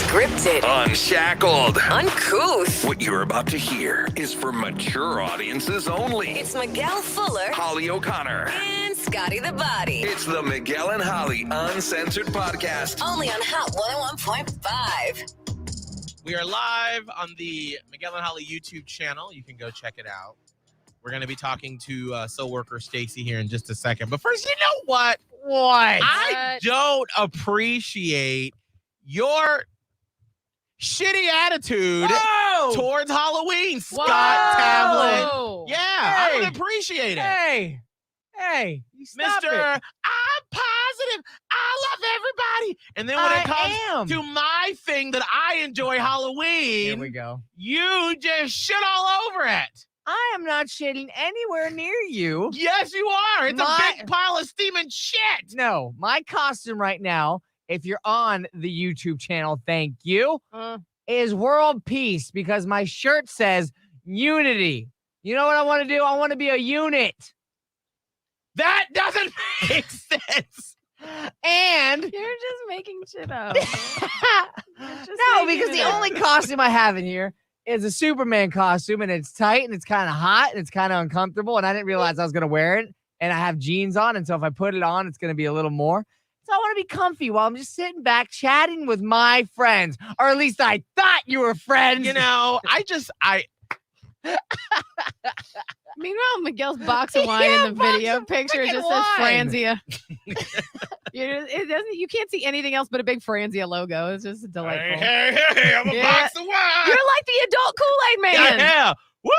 Unscripted. Unshackled. Uncouth. What you're about to hear is for mature audiences only. It's Miguel Fuller. Holly O'Connor. And Scotty the Body. It's the Miguel and Holly Uncensored podcast. Only on Hot 101.5. We are live on the Miguel and Holly YouTube channel. You can go check it out. We're going to be talking to Worker Stacy here in just a second. But first, you know what? I don't appreciate your shitty attitude towards Halloween, Scott Tavlin. Yeah, I don't appreciate it. Hey, you stop Mr. it. I'm positive. I love everybody. And then when it comes to my thing that I enjoy, Halloween, Here we go. you just shit all over it. I am not shitting anywhere near you. Yes, you are. It's a big pile of steaming shit. No, my costume right now, if you're on the YouTube channel, thank you, is world peace because my shirt says unity. You know what I want to do? I want to be a unit. That doesn't make sense. And you're just making shit up. no, because the only costume I have in here is a Superman costume, and it's tight, and it's kind of hot, and it's kind of uncomfortable, and I didn't realize I was going to wear it, and I have jeans on, and so if I put it on, it's going to be a little more. So I want to be comfy while I'm just sitting back chatting with my friends, or at least I thought you were friends. You know, Meanwhile, Miguel's box of wine in the video picture just says Franzia. You can't see anything else but a big Franzia logo. It's just delightful. Hey, I'm a box of wine. You're like the adult Kool-Aid man. Yeah. Woo!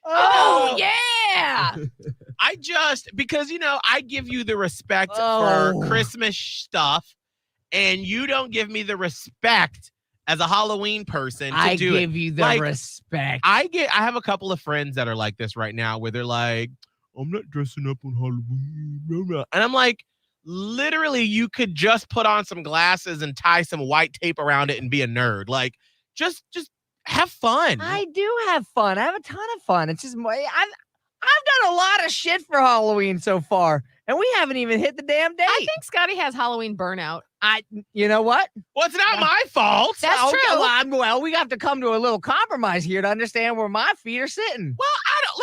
Oh, yeah. Because, I give you the respect for Christmas stuff, and you don't give me the respect as a Halloween person to do it. I give you the respect. I have a couple of friends that are like this right now where they're like, I'm not dressing up on Halloween. Blah, blah. And I'm like, literally, you could just put on some glasses and tie some white tape around it and be a nerd. Like, just have fun. I do have fun. I have a ton of fun. It's just I've done a lot of shit for Halloween so far, and we haven't even hit the damn date. I think Scotty has Halloween burnout. You know what? Well, it's not my fault. That's okay, true. Well, we have to come to a little compromise here to understand where my feet are sitting. Well,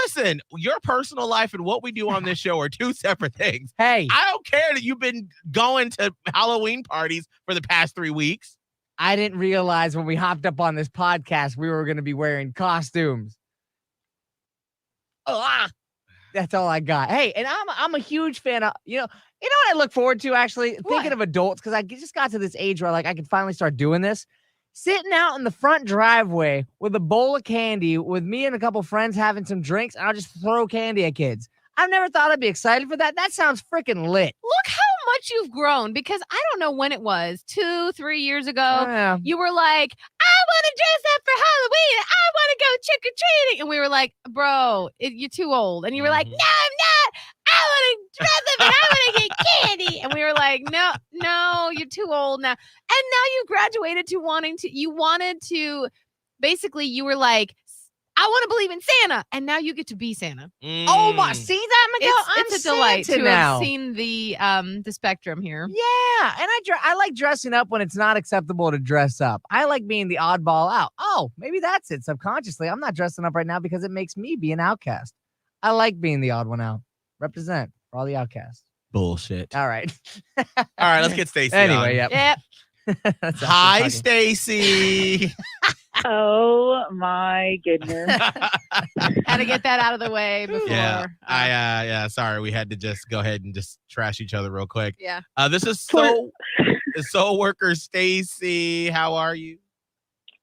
listen, your personal life and what we do on this show are two separate things. Hey, I don't care that you've been going to Halloween parties for the past 3 weeks. I didn't realize when we hopped up on this podcast, we were going to be wearing costumes. That's all I got. Hey, and I'm a huge fan of, you know what I look forward to actually? Thinking of adults, because I just got to this age where I could finally start doing this. Sitting out in the front driveway with a bowl of candy with me and a couple friends having some drinks, and I'll just throw candy at kids. I've never thought I'd be excited for that. That sounds freaking lit. Look how much you've grown, because I don't know when it was, 2-3 years ago. You were like, I want to dress up for Halloween. I want to go trick-or-treating. And we were like, bro, you're too old. And you were like, no, I'm not. I want to dress up and I want to get candy. And we were like, no, you're too old now. And now you graduated to you were like, I want to believe in Santa, and now you get to be Santa. Oh my! See that, Miguel? It's a delight Santa to now. have seen the spectrum here. Yeah, and I like dressing up when it's not acceptable to dress up. I like being the oddball out. Oh, maybe that's it. Subconsciously, I'm not dressing up right now because it makes me be an outcast. I like being the odd one out. Represent for all the outcasts. Bullshit. All right. All right, let's get Stacy. Anyway, on. yep. Hi, Stacy. Oh my goodness. Had to get that out of the way before. Yeah. Sorry, we had to just go ahead and just trash each other real quick. Yeah. This is Soul Worker Stacy. How are you?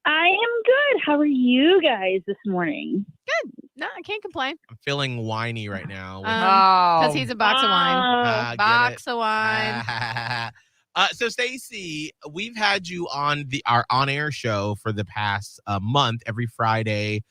I am good. How are you guys this morning? Good. No, I can't complain. I'm feeling whiny right now. Because he's a box of wine. Box of wine. So Stacy, we've had you on our on-air show for the past month, every Friday,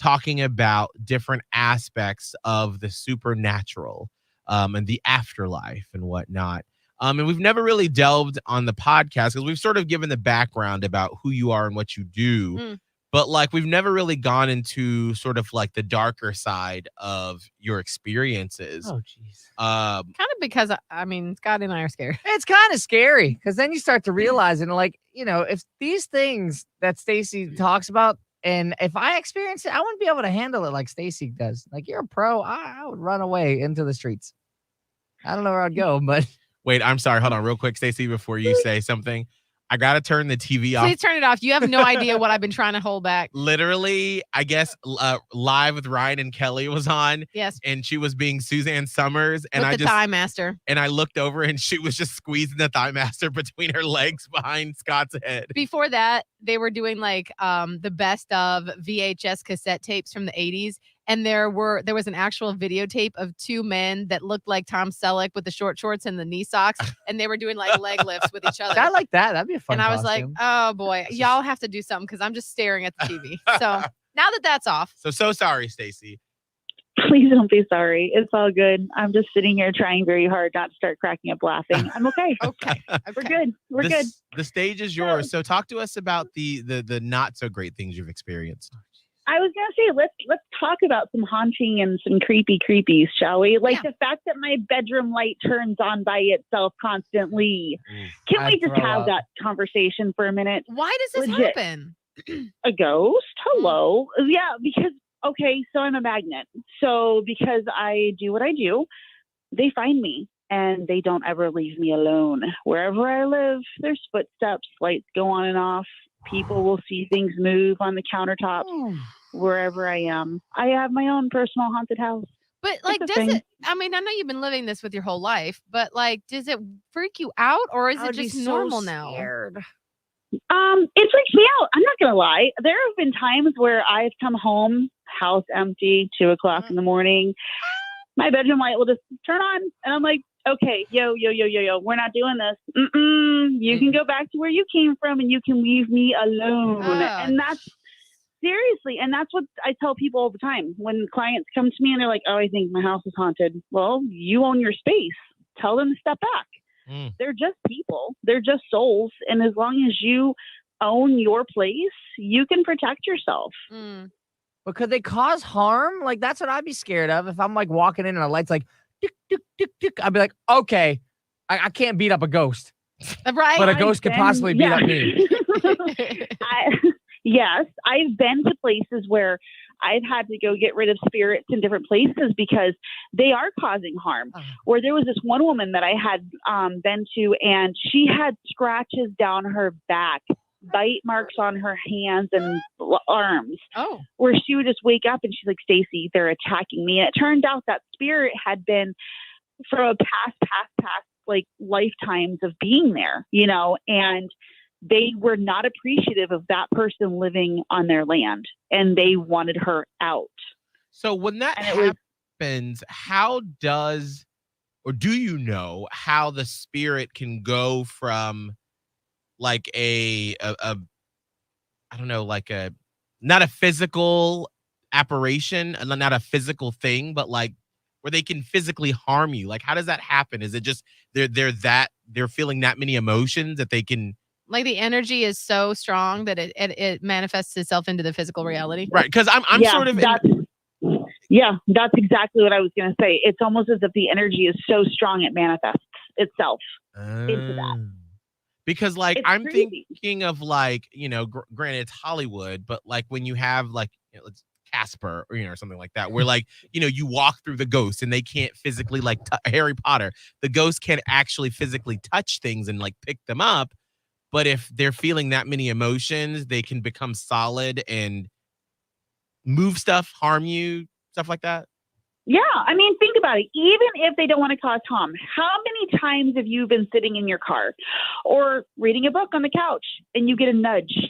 talking about different aspects of the supernatural and the afterlife and whatnot. And we've never really delved on the podcast because we've sort of given the background about who you are and what you do. But like we've never really gone into sort of like the darker side of your experiences. Oh, jeez. Kind of because Scotty and I are scared. It's kind of scary because then you start to realize, and like, if these things that Stacy talks about, and if I experience it, I wouldn't be able to handle it like Stacy does. Like, you're a pro. I would run away into the streets. I don't know where I'd go, but. Wait, I'm sorry. Hold on real quick, Stacy, before you say something. I got to turn the TV off. Please turn it off. You have no idea what I've been trying to hold back. Literally, I guess Live with Ryan and Kelly was on. Yes. And she was being Suzanne Summers. And with the Thigh Master. And I looked over and she was just squeezing the Thigh Master between her legs behind Scott's head. Before that, they were doing like the best of VHS cassette tapes from the 80s. And there was an actual videotape of two men that looked like Tom Selleck with the short shorts and the knee socks. And they were doing like leg lifts with each other. I like that. That'd be a fun And I was like, oh boy, y'all have to do something because I'm just staring at the TV. So now that that's off. So sorry, Stacy. Please don't be sorry. It's all good. I'm just sitting here trying very hard not to start cracking up laughing. I'm okay. Okay. We're good. We're good. The stage is yours. So talk to us about the not so great things you've experienced. I was gonna say let's talk about some haunting and some creepies, shall we? Like the fact that my bedroom light turns on by itself constantly. Can we just have that conversation for a minute? Why does this happen? A ghost? Hello. Yeah, because so I'm a magnet. So because I do what I do, they find me and they don't ever leave me alone. Wherever I live, there's footsteps, lights go on and off. People will see things move on the countertops wherever I am. I have my own personal haunted house. But like, I know you've been living this with your whole life, but like, does it freak you out or is it just normal now? It freaks me out. I'm not going to lie. There have been times where I've come home, house empty, 2:00 in the morning. My bedroom light will just turn on and I'm like, okay, yo, we're not doing this. You can go back to where you came from and you can leave me alone. And that's seriously. And that's what I tell people all the time when clients come to me and they're like, oh, I think my house is haunted. Well, you own your space. Tell them to step back. They're just people. They're just souls. And as long as you own your place, you can protect yourself. But could they cause harm? Like, that's what I'd be scared of. If I'm like walking in and a light's like, tick, tick, tick, tick, I'd be like, okay, I can't beat up a ghost. Right. But a ghost could possibly beat up me. Yes, I've been to places where I've had to go get rid of spirits in different places because they are causing harm. Where there was this one woman that I had been to, and she had scratches down her back, bite marks on her hands and arms. Where she would just wake up and she's like, Stacy, they're attacking me. And it turned out that spirit had been from a past like lifetimes of being there, and they were not appreciative of that person living on their land and they wanted her out. So when that happens, how does, or do you know how the spirit can go from like I don't know, like not a physical apparition, not a physical thing, but like where they can physically harm you? Like, how does that happen? Is it just they're feeling that many emotions that they can, like the energy is so strong that it manifests itself into the physical reality? Right. Because I'm sort of that's exactly what I was going to say. It's almost as if the energy is so strong it manifests itself into that. Because like It's I'm crazy. thinking of like, granted it's Hollywood, but like when you have like it's Casper or something like that, where like you walk through the ghost and they can't physically like Harry Potter, the ghost can't actually physically touch things and like pick them up. But if they're feeling that many emotions, they can become solid and move stuff, harm you, stuff like that. Yeah. I mean, think about it. Even if they don't want to cause harm, how many times have you been sitting in your car or reading a book on the couch and you get a nudge,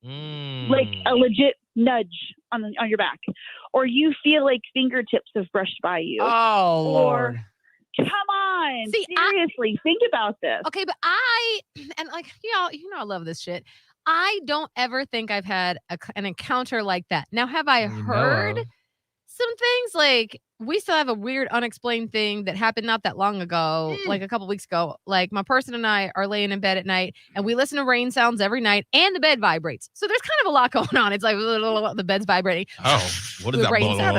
like a legit nudge on your back, or you feel like fingertips have brushed by you? Oh, Lord. Come on. See, seriously, think about this. Okay, but I love this shit. I don't ever think I've had an encounter like that. Now, have I heard some things like we still have a weird unexplained thing that happened not that long ago, like a couple weeks ago. Like my person and I are laying in bed at night and we listen to rain sounds every night and the bed vibrates. So there's kind of a lot going on. It's like the bed's vibrating. Oh, what is The that? rain sound.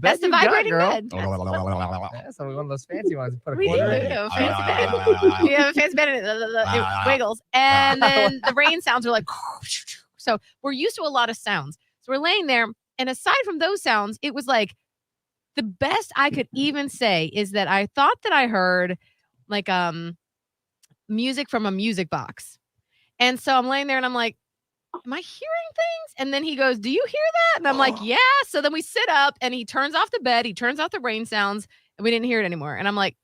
That's the you got, vibrating girl. bed. That's one of those fancy ones. Put a We do. quarter We in. have a fancy bed. We have a fancy bed and it wiggles. And then the rain sounds are like, so we're used to a lot of sounds. So we're laying there. And aside from those sounds, it was like the best I could even say is that I thought that I heard like music from a music box. And so I'm laying there and I'm like, am I hearing things? And then he goes, do you hear that? And I'm like, yeah. So then we sit up and he turns off the bed. He turns off the rain sounds and we didn't hear it anymore. And I'm like,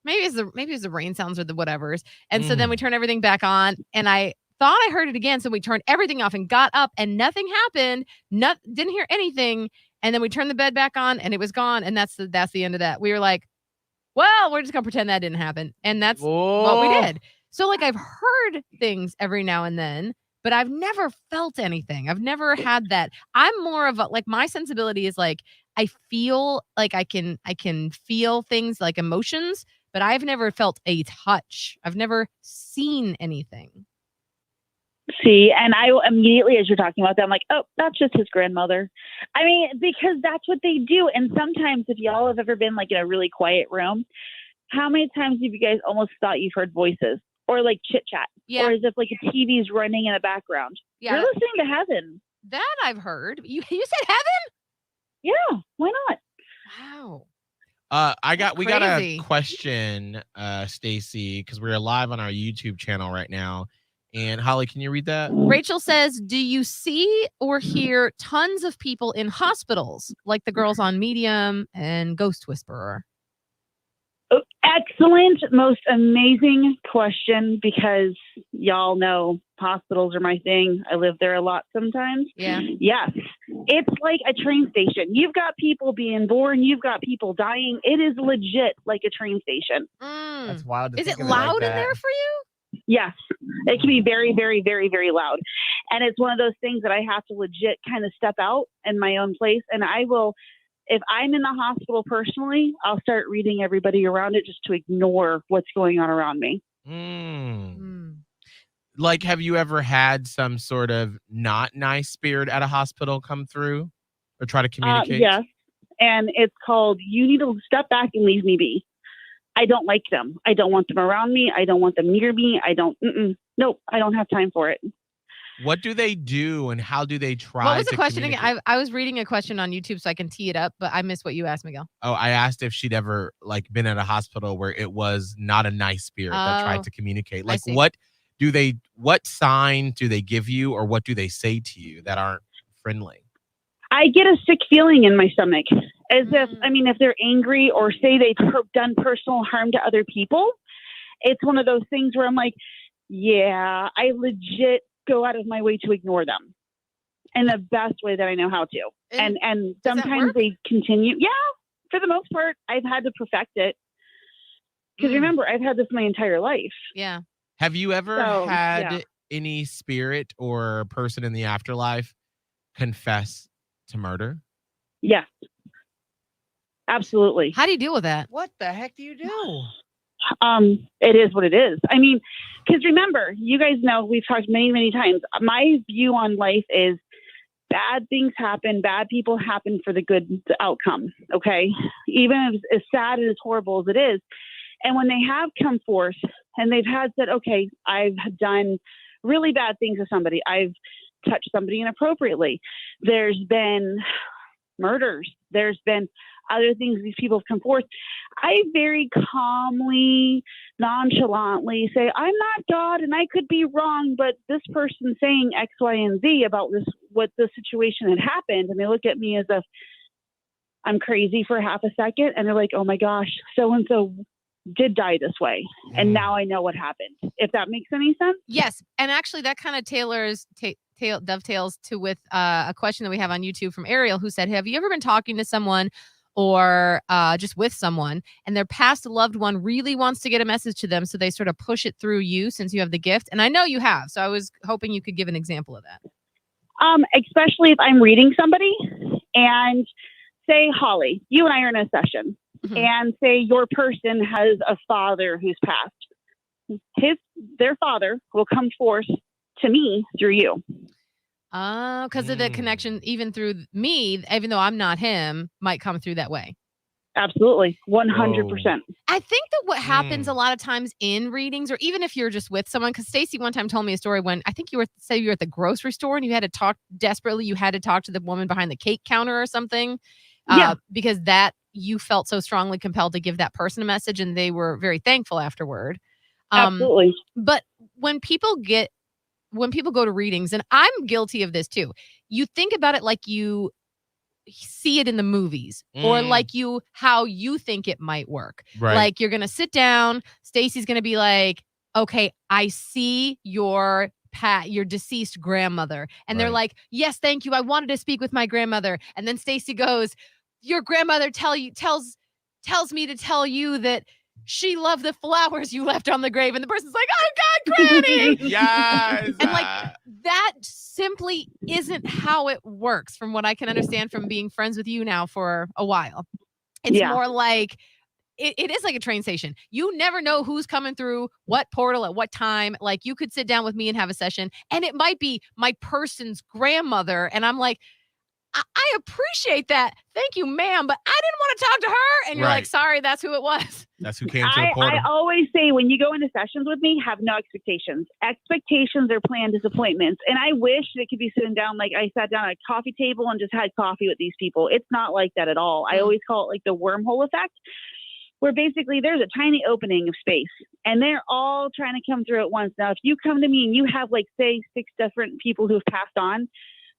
maybe it's the rain sounds or the whatevers. And so then we turn everything back on and I thought I heard it again. So we turned everything off and got up and nothing happened. Didn't hear anything. And then we turned the bed back on and it was gone. And that's the end of that. We were like, well, we're just going to pretend that didn't happen. And that's what we did. So like I've heard things every now and then, but I've never felt anything. I've never had that. I'm more of a, like my sensibility is like, I feel like I can feel things like emotions, but I've never felt a touch. I've never seen anything. See, and I immediately, as you're talking about that, I'm like, oh, that's just his grandmother. I mean, because that's what they do. And sometimes if y'all have ever been like in a really quiet room, how many times have you guys almost thought you've heard voices or like chit chat or as if like a TV's running in the background? Yeah. You're listening to heaven. That I've heard. You said heaven? Yeah. Why not? Wow. We got a question, Stacy, because we're live on our YouTube channel right now. And Holly, can you read that? Rachel says, do you see or hear tons of people in hospitals like the girls on Medium and Ghost Whisperer? Oh, excellent. Most amazing question because y'all know hospitals are my thing. I live there a lot sometimes. Yeah. Yes. It's like a train station. You've got people being born. You've got people dying. It is legit like a train station. That's wild. Is it loud in there for you? Yes, it can be very, very, very, very loud. And it's one of those things that I have to legit kind of step out in my own place. And I will, if I'm in the hospital personally, I'll start reading everybody around it just to ignore what's going on around me. Like, have you ever had some sort of not nice spirit at a hospital come through or try to communicate? Yes. And it's called, you need to step back and leave me be. I don't like them. I don't want them around me. I don't want them near me. Nope. I don't have time for it. What do they do and how do they try? What was the question again? I was reading a question on YouTube so I can tee it up, but I missed what you asked, Miguel. Oh, I asked if she'd ever like been at a hospital where it was not a nice spirit that tried to communicate. Like what sign do they give you or what do they say to you that aren't friendly? I get a sick feeling in my stomach as if they're angry or say they've done personal harm to other people. It's one of those things where I'm like, yeah, I legit go out of my way to ignore them in the best way that I know how to. And sometimes they continue. Yeah, for the most part, I've had to perfect it. Because remember, I've had this my entire life. Yeah. Have you ever had any spirit or person in the afterlife confess to murder? Yes. Absolutely. How do you deal with that? What the heck do you do? It is what it is. I mean, because remember, you guys know we've talked many, many times. My view on life is bad things happen, bad people happen for the good outcome. Okay. Even as sad and as horrible as it is. And when they have come forth and they've had said, okay, I've done really bad things to somebody. I've touched somebody inappropriately. There's been murders. There's been other things these people have come forth. I very calmly, nonchalantly say, I'm not God and I could be wrong, but this person saying X, Y, and Z about what the situation had happened. And they look at me as if I'm crazy for half a second. And they're like, oh my gosh, so-and-so did die this way. And now I know what happened. If that makes any sense. Yes. And actually that kind of dovetails to with a question that we have on YouTube from Ariel, who said, have you ever been talking to someone or just with someone and their past loved one really wants to get a message to them, so they sort of push it through you since you have the gift? And I know you have, so I was hoping you could give an example of that. Especially if I'm reading somebody and say, Holly, you and I are in a session, and say your person has a father who's passed. Their father will come forth to me through you. Because of the connection, even through me, even though I'm not him, might come through that way. Absolutely. 100%. I think that what happens a lot of times in readings, or even if you're just with someone, because Stacy one time told me a story when I think you were at the grocery store and you had to talk desperately. You had to talk to the woman behind the cake counter or something. Because you felt so strongly compelled to give that person a message, and they were very thankful afterward. Absolutely. But when people go to readings, and I'm guilty of this too, you think about it like you see it in the movies or like how you think it might work. Right. Like you're going to sit down, Stacy's going to be like, okay, I see your deceased grandmother. And they're like, yes, thank you. I wanted to speak with my grandmother. And then Stacy goes, your grandmother tells me to tell you that she loved the flowers you left on the grave. And the person's like, oh God, Granny. Yes. And like that simply isn't how it works from what I can understand from being friends with you now for a while. It's more like, it is like a train station. You never know who's coming through what portal at what time. Like you could sit down with me and have a session and it might be my person's grandmother. And I'm like, I appreciate that. Thank you, ma'am. But I didn't want to talk to her. And you're like, sorry, that's who it was. That's who came to the portal. I always say when you go into sessions with me, have no expectations. Expectations are planned disappointments. And I wish it could be sitting down, like I sat down at a coffee table and just had coffee with these people. It's not like that at all. I always call it like the wormhole effect, where basically there's a tiny opening of space and they're all trying to come through at once. Now, if you come to me and you have like, say, 6 different people who have passed on,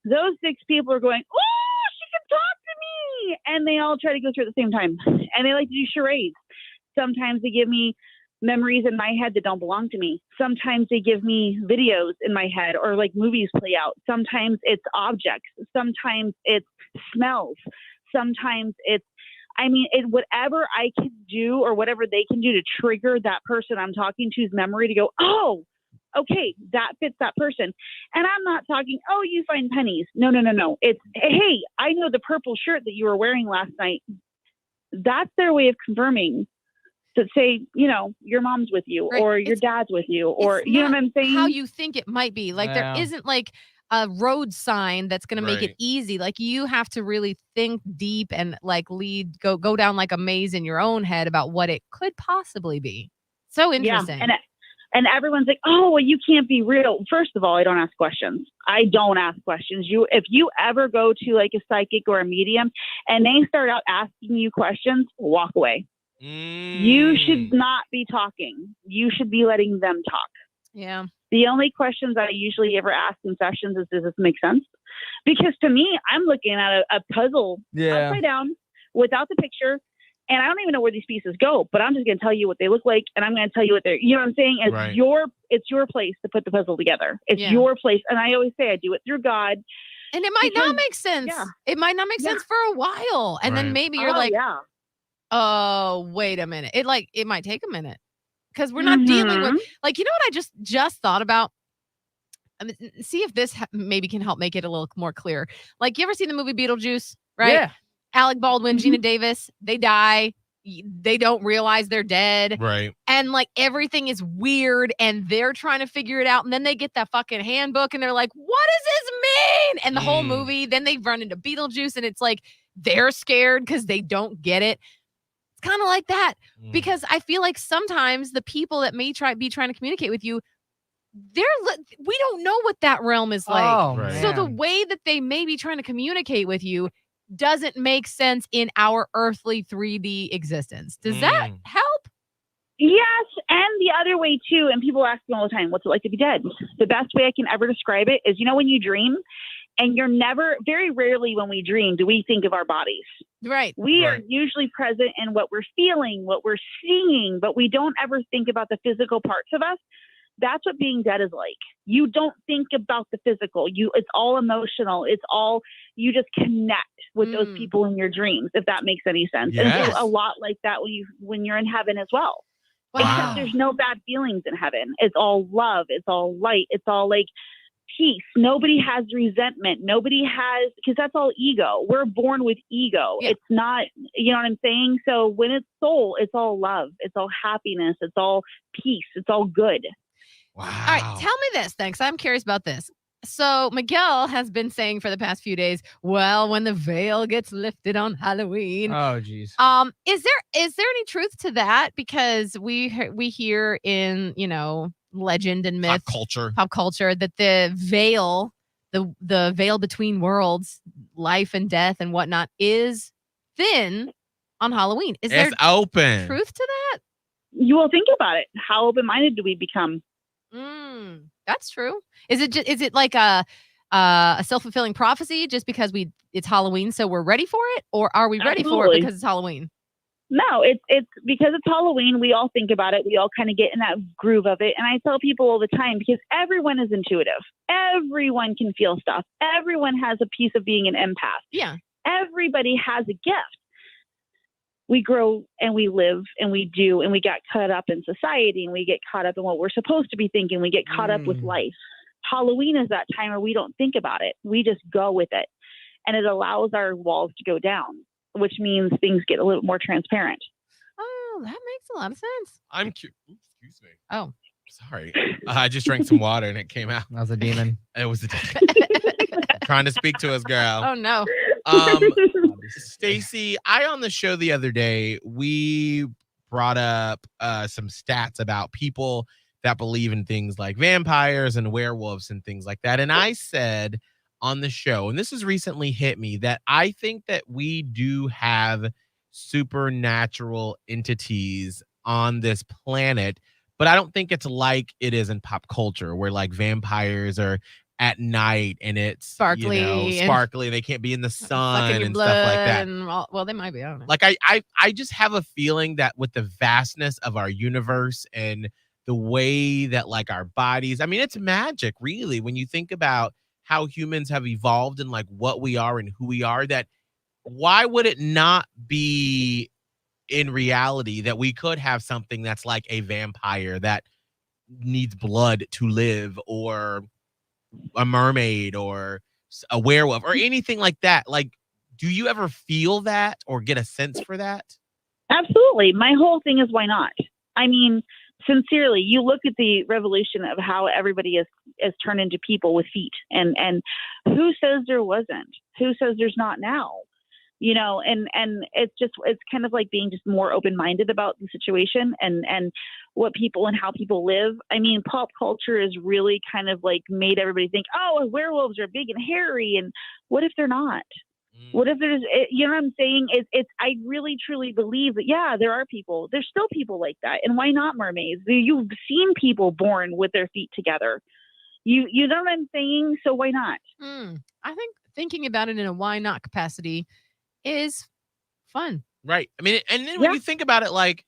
those 6 people are going, oh, she can talk to me. And they all try to go through at the same time. And they like to do charades. Sometimes they give me memories in my head that don't belong to me. Sometimes they give me videos in my head or like movies play out. Sometimes it's objects. Sometimes it's smells. Sometimes it's, whatever I can do or whatever they can do to trigger that person I'm talking to's memory to go, oh, okay, that fits that person. And I'm not talking, oh, you find pennies. No. It's, hey, I know the purple shirt that you were wearing last night. That's their way of confirming to say, your mom's with you or your dad's with you or, you know what I'm saying? How you think it might be. Like there isn't like a road sign that's going to make it easy. Like you have to really think deep and like go down like a maze in your own head about what it could possibly be. So interesting. Yeah. And everyone's like, oh, well, you can't be real. First of all, I don't ask questions. If you ever go to like a psychic or a medium and they start out asking you questions, walk away. You should not be talking. You should be letting them talk. Yeah. The only questions I usually ever ask in sessions is, does this make sense? Because to me, I'm looking at a puzzle upside down without the picture. And I don't even know where these pieces go, but I'm just going to tell you what they look like. And I'm going to tell you what they're, you know what I'm saying? It's your place to put the puzzle together. It's your place. And I always say I do it through God. And it might not make sense. Yeah. It might not make sense for a while. And then maybe you're oh, wait a minute. It might take a minute because we're not dealing with, like, you know what I just thought about? I mean, see if this maybe can help make it a little more clear. Like, you ever seen the movie Beetlejuice? Right? Yeah. Alec Baldwin, Gina Davis, they die. They don't realize they're dead. Right. And like everything is weird and they're trying to figure it out. And then they get that fucking handbook and they're like, what does this mean? And the whole movie, then they run into Beetlejuice and it's like they're scared because they don't get it. It's kind of like that because I feel like sometimes the people that may be trying to communicate with you, we don't know what that realm is like. Oh, so the way that they may be trying to communicate with you doesn't make sense in our earthly 3D existence. Does that help? Yes. And the other way too, and people ask me all the time, what's it like to be dead? The best way I can ever describe it is, when you dream and very rarely when we dream, do we think of our bodies. Right. We are usually present in what we're feeling, what we're seeing, but we don't ever think about the physical parts of us. That's what being dead is like. You don't think about the physical. It's all emotional. It's all, you just connect with those people in your dreams, if that makes any sense. Yes. And it's a lot like that when you're in heaven as well. Wow. Except there's no bad feelings in heaven. It's all love. It's all light. It's all like, peace. Nobody has resentment. Nobody has, because that's all ego. We're born with ego. Yeah. It's not, you know what I'm saying? So when it's soul, it's all love. It's all happiness. It's all peace. It's all good. Wow. All right, tell me this, thanks. I'm curious about this. So Miguel has been saying for the past few days, well, when the veil gets lifted on Halloween. Oh, geez. Is there any truth to that? Because we hear in, legend and myth, pop culture that the veil, the veil between worlds, life and death and whatnot, is thin on Halloween. Is there open truth to that? You will think about it. How open-minded do we become? That's true. Is it like a self-fulfilling prophecy just because it's Halloween, so we're ready for it? Or are we ready for it because it's Halloween? No, it's because it's Halloween. We all think about it. We all kind of get in that groove of it. And I tell people all the time, because everyone is intuitive. Everyone can feel stuff. Everyone has a piece of being an empath. Yeah. Everybody has a gift. We grow and we live and we do, and we get caught up in society and we get caught up in what we're supposed to be thinking. We get caught up with life. Halloween is that time where we don't think about it. We just go with it. And it allows our walls to go down, which means things get a little more transparent. Oh, that makes a lot of sense. I'm curious. Excuse me. Oh. Sorry. I just drank some water and it came out. That was a demon. It was a demon. Trying to speak to us, girl. Oh, no. Stacy, I on the show the other day, we brought up some stats about people that believe in things like vampires and werewolves and things like that. And I said on the show, and this has recently hit me, that I think that we do have supernatural entities on this planet, but I don't think it's like it is in pop culture where like vampires are at night and it's sparkly, they can't be in the sun and stuff like that. Well, they might be. I don't know. Like I just have a feeling that with the vastness of our universe and the way that like our bodies, I mean, it's magic really when you think about how humans have evolved and like what we are and who we are, that why would it not be in reality that we could have something that's like a vampire that needs blood to live, or a mermaid or a werewolf or anything like that? Like, do you ever feel that or get a sense for that? Absolutely. My whole thing is, why not? I mean, sincerely, you look at the revolution of how everybody is turned into people with feet, and who says there wasn't? Who says there's not now? And it's kind of like being just more open-minded about the situation and what people and how people live. I mean, pop culture is really kind of like made everybody think, oh, werewolves are big and hairy. And what if they're not? What if there's, you know what I'm saying? I really truly believe that, yeah, there are people, there's still people like that. And why not mermaids? You've seen people born with their feet together. You know what I'm saying? So why not? I think thinking about it in a why not capacity is fun. Right. I mean, and then when you think about it, like,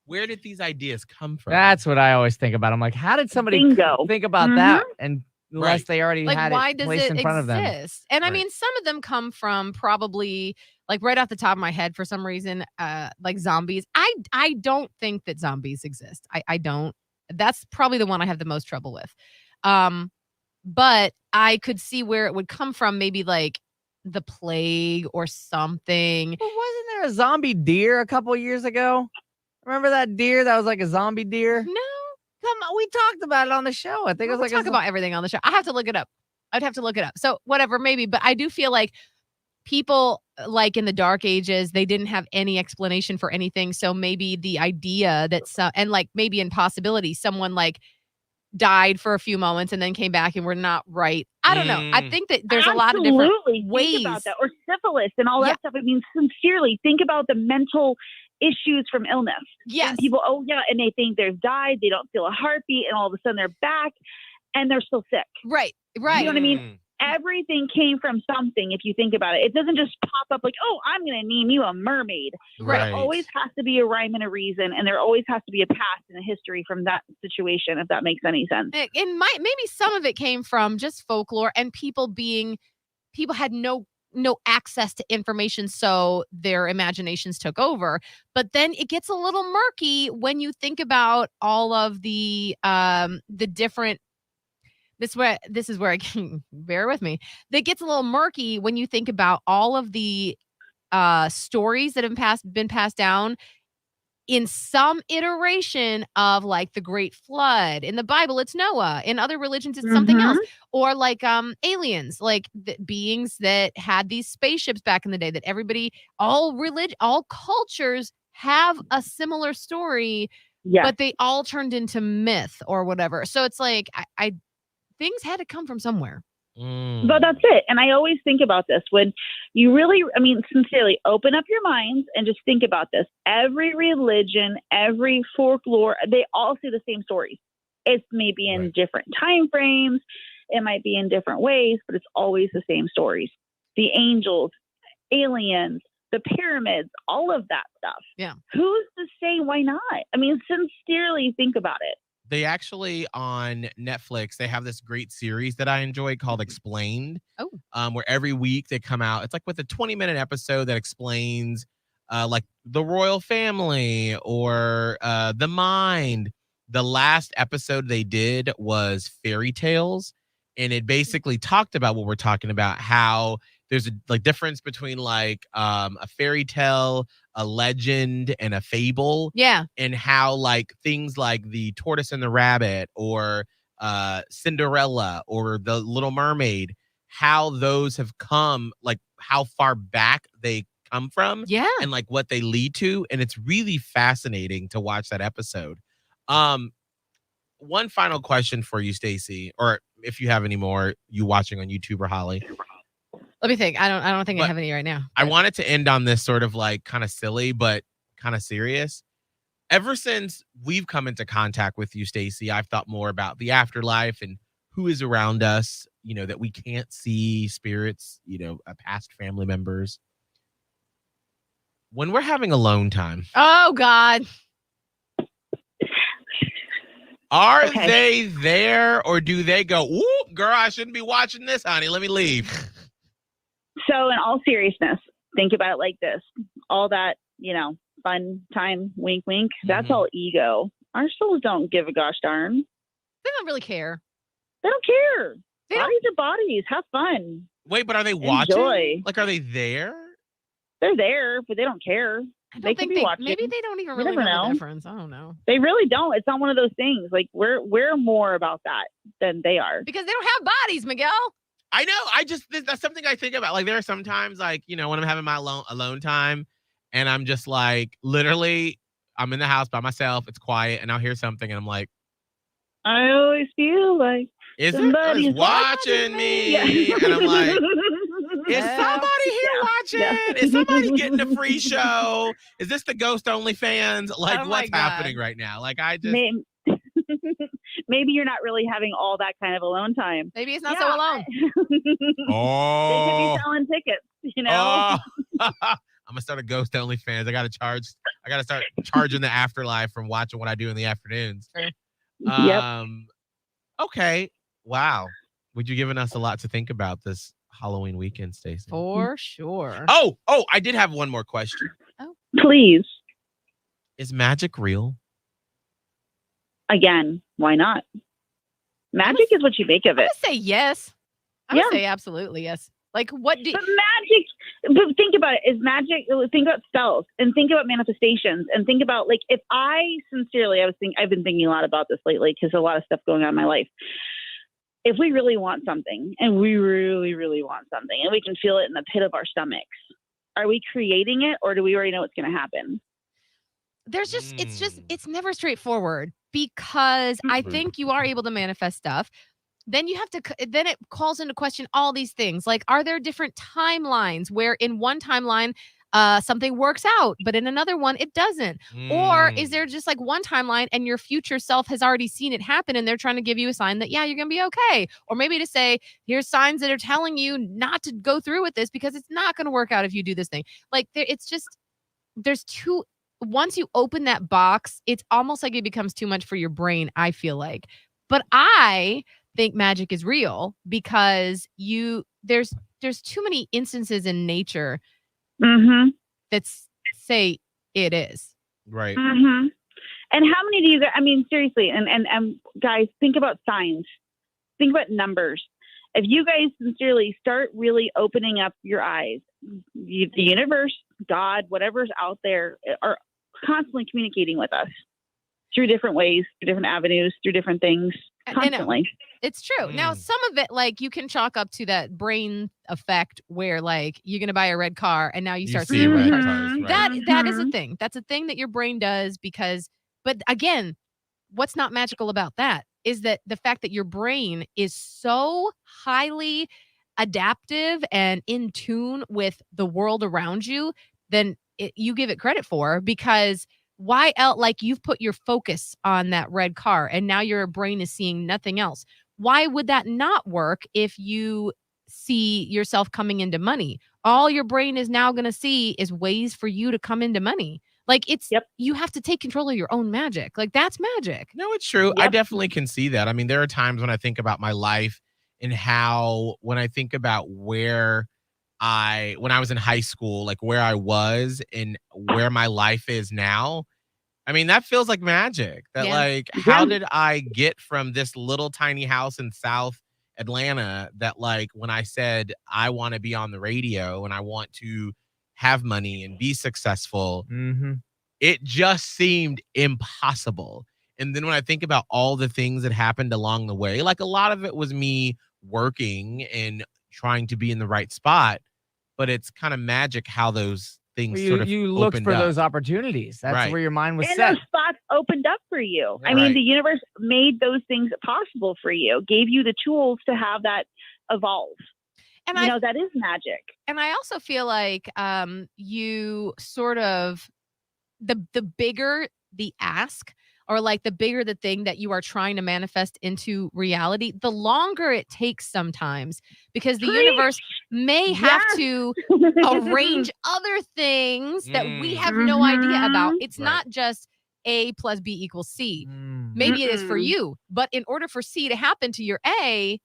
where did these ideas come from? That's what I always think about. I'm like, how did somebody think about that? And unless they already had why it does placed it in front of them. And I mean, some of them come from probably like right off the top of my head for some reason, like zombies. I don't think that zombies exist. I don't. That's probably the one I have the most trouble with. But I could see where it would come from, maybe like the plague or something. Well, wasn't there a zombie deer a couple of years ago? Remember that deer that was like a zombie deer? No. Come on, we talked about it on the show. I think it was like talk about everything on the show. I have to look it up. I'd have to look it up. So whatever, maybe. But I do feel like people like in the dark ages, they didn't have any explanation for anything. So maybe the idea that and like maybe in possibility, someone like died for a few moments and then came back and we're not right. I don't know. I think that there's a lot of different ways. Think about that. Or syphilis and all that stuff. I mean, sincerely, think about the mental issues from illness. Yes. And people, and they think they've died. They don't feel a heartbeat, and all of a sudden they're back and they're still sick. Right. You know what I mean? Everything came from something, if you think about it. It doesn't just pop up like, oh, I'm going to name you a mermaid. Right. There always has to be a rhyme and a reason, and there always has to be a past and a history from that situation, if that makes any sense. Maybe some of it came from just folklore and people had no access to information, so their imaginations took over. But then it gets a little murky when you think about all of the different this is where I can bear with me. That gets a little murky when you think about all of the stories that have been passed down in some iteration of like the Great Flood. In the Bible, it's Noah. In other religions, it's something else. Or like aliens, like beings that had these spaceships back in the day that everybody, all cultures have a similar story, but they all turned into myth or whatever. So it's like I things had to come from somewhere. But that's it. And I always think about this when you really, sincerely open up your minds and just think about this. Every religion, every folklore, they all say the same stories. It's maybe in different time frames. It might be in different ways, but it's always the same stories. The angels, aliens, the pyramids, all of that stuff. Yeah. Who's to say why not? Sincerely think about it. They actually, on Netflix, they have this great series that I enjoy called Explained. Where every week they come out. It's like with a 20-minute episode that explains like the royal family or the mind. The last episode they did was fairy tales. And it basically talked about what we're talking about, how there's a like difference between like a fairy tale, a legend, and a fable. Yeah. And how like things like the Tortoise and the Rabbit or Cinderella or the Little Mermaid, how those have come, like how far back they come from. Yeah. And like what they lead to. And it's really fascinating to watch that episode. One final question for you, Stacy, or if you have any more, you watching on YouTube or Holly. Let me think. I don't think I have any right now. I wanted to end on this sort of like kind of silly, but kind of serious. Ever since we've come into contact with you, Stacy, I've thought more about the afterlife and who is around us, that we can't see, spirits, past family members. When we're having alone time. Oh, God. Are they there or do they go, ooh, girl, I shouldn't be watching this, honey. Let me leave. So in all seriousness, think about it like this. All that, fun time, wink, wink, that's all ego. Our souls don't give a gosh darn. They don't really care. They don't care. They bodies are bodies. Have fun. Wait, but are they watching? Enjoy. Like, are they there? They're there, but they don't care. Maybe they don't even really know the difference. I don't know. They really don't. It's not one of those things. Like we're more about that than they are. Because they don't have bodies, Miguel. I know. That's something I think about. Like there are sometimes like, when I'm having my alone time and I'm just like, literally, I'm in the house by myself. It's quiet and I'll hear something and I'm like, I always feel like somebody's watching me. Yeah. And I'm like, is somebody here watching? Yeah. Is somebody getting a free show? Is this the Ghost Only fans? Like, what's God. happening right now? Like, I just... Maybe you're not really having all that kind of alone time. Maybe it's not so alone. Oh. They could be selling tickets, Oh. I'm gonna start a Ghost Only fans. I gotta start charging the afterlife from watching what I do in the afternoons. Yep. Okay. Wow. Would you giving us a lot to think about this Halloween weekend, Stacey? For sure. Oh, I did have one more question. Please. Is magic real? Again, why not? Magic is what you make of I it. would say yes. I would say absolutely yes. Like what do But magic, but think about it. Is magic, think about spells and think about manifestations and think about like if I sincerely, I've been thinking a lot about this lately because a lot of stuff going on in my life. If we really want something and we really, really want something and we can feel it in the pit of our stomachs, are we creating it or do we already know what's going to happen? There's just it's never straightforward because I think you are able to manifest stuff. Then it calls into question all these things. Like, are there different timelines where in one timeline something works out, but in another one it doesn't? Or is there just like one timeline and your future self has already seen it happen and they're trying to give you a sign that, yeah, you're going to be okay. Or maybe to say, here's signs that are telling you not to go through with this because it's not going to work out if you do this thing. Like once you open that box, it's almost like it becomes too much for your brain, I feel like. But I think magic is real because there's too many instances in nature that say it is. Right. And how many do you guys, seriously, and guys, think about signs. think about numbers. If you guys sincerely start really opening up your eyes, the universe, God, whatever's out there are constantly communicating with us through different ways, through different avenues, through different things, constantly. It's true. Now, some of it, like, you can chalk up to that brain effect where, like, you're going to buy a red car and now you start seeing red cars. cars. Right? That is a thing. That's a thing that your brain does but again, what's not magical about that is that the fact that your brain is so highly adaptive and in tune with the world around you, then you give it credit for, because why else? Like, you've put your focus on that red car and now your brain is seeing nothing else. Why would that not work if you see yourself coming into money? All your brain is now going to see is ways for you to come into money. Like, you have to take control of your own magic. Like, that's magic. No, it's true. I definitely can see that. I mean, there are times when I think about my life and how, when I think about when I was in high school, like where I was and where my life is now, I mean, that feels like magic. That like, how did I get from this little tiny house in South Atlanta that, like, when I said I want to be on the radio and I want to have money and be successful, it just seemed impossible. And then when I think about all the things that happened along the way, like, a lot of it was me working and trying to be in the right spot, but it's kind of magic how those things you looked for those opportunities. That's where your mind was set. And those spots opened up for you. I mean, the universe made those things possible for you, gave you the tools to have that evolve. And that is magic. And I also feel like you sort of, the bigger the ask, or like the bigger the thing that you are trying to manifest into reality, the longer it takes sometimes, because the universe may have to arrange other things that we have no idea about. It's not just A plus B equals C. Maybe it is for you, but in order for C to happen to your A,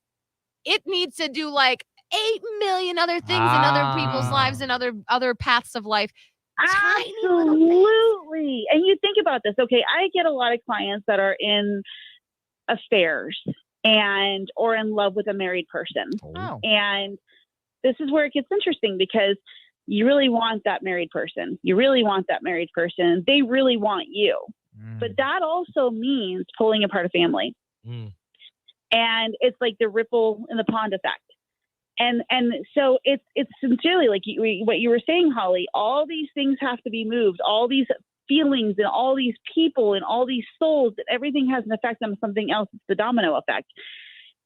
it needs to do like 8 million other things in other people's lives and other paths of life. Absolutely. And you think about this. Okay, I get a lot of clients that are in affairs or in love with a married person. And this is where it gets interesting, because you really want that married person. You really want that married person. They really want you. But that also means pulling apart a family. And it's like the ripple in the pond effect. And so it's sincerely, like what you were saying, Holly, all these things have to be moved, all these feelings and all these people and all these souls, that everything has an effect on something else. It's the domino effect.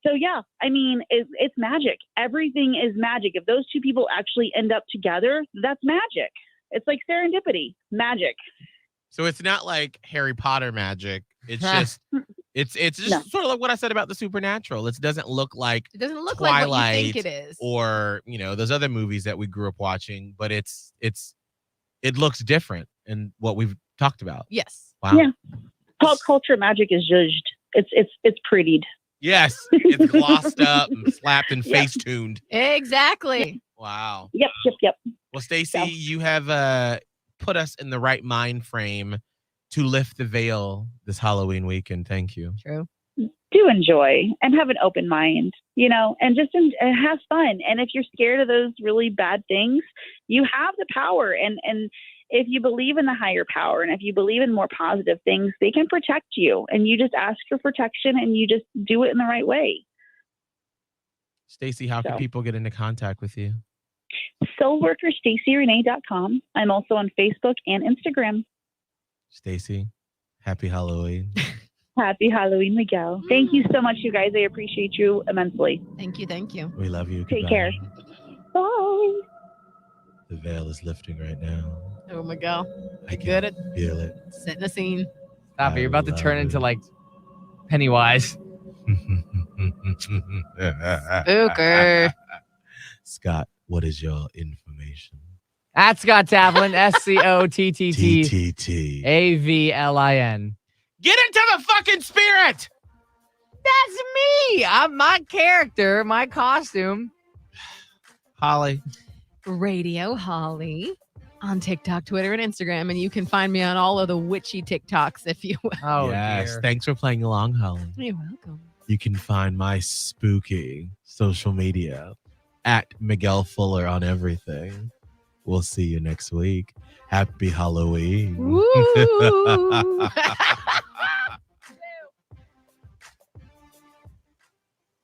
So yeah, I mean, it's magic. Everything is magic. If those two people actually end up together, that's magic. It's like serendipity, magic. So it's not like Harry Potter magic. It's just it's just sort of like what I said about the supernatural. It doesn't look like Twilight, like what you think it is, or those other movies that we grew up watching. But it looks different in what we've talked about. Yes. Wow. Yeah. Pop culture magic is judged. It's prettied. Yes, it's glossed up and slapped and face tuned. Exactly. Wow. Yep. Well, Stacy, you have put us in the right mind frame to lift the veil this Halloween weekend. Thank you. True. Do enjoy and have an open mind, and just have fun. And if you're scared of those really bad things, you have the power. And if you believe in the higher power, and if you believe in more positive things, they can protect you. And you just ask for protection, and you just do it in the right way. Stacy, how can people get into contact with you? SoulWorkerStacyRenee.com. I'm also on Facebook and Instagram. Stacy, happy Halloween. Happy Halloween, Miguel. Thank you so much, you guys. I appreciate you immensely. Thank you. We love you. Take care. Bye. The veil is lifting right now. Oh, Miguel. I can feel it. Setting a scene. Stop it. You're about to turn into like Pennywise. Spooker. Scott, what is your information? At Scott Tavlin, SCOTTTAVLIN. Get into the fucking spirit. That's me. I'm my character, my costume. Holly. Radio Holly on TikTok, Twitter, and Instagram. And you can find me on all of the witchy TikToks if you will. Oh, yes. dear. Thanks for playing along, Holly. You're welcome. You can find my spooky social media at Miguel Fuller on everything. We'll see you next week. Happy Halloween. Woo.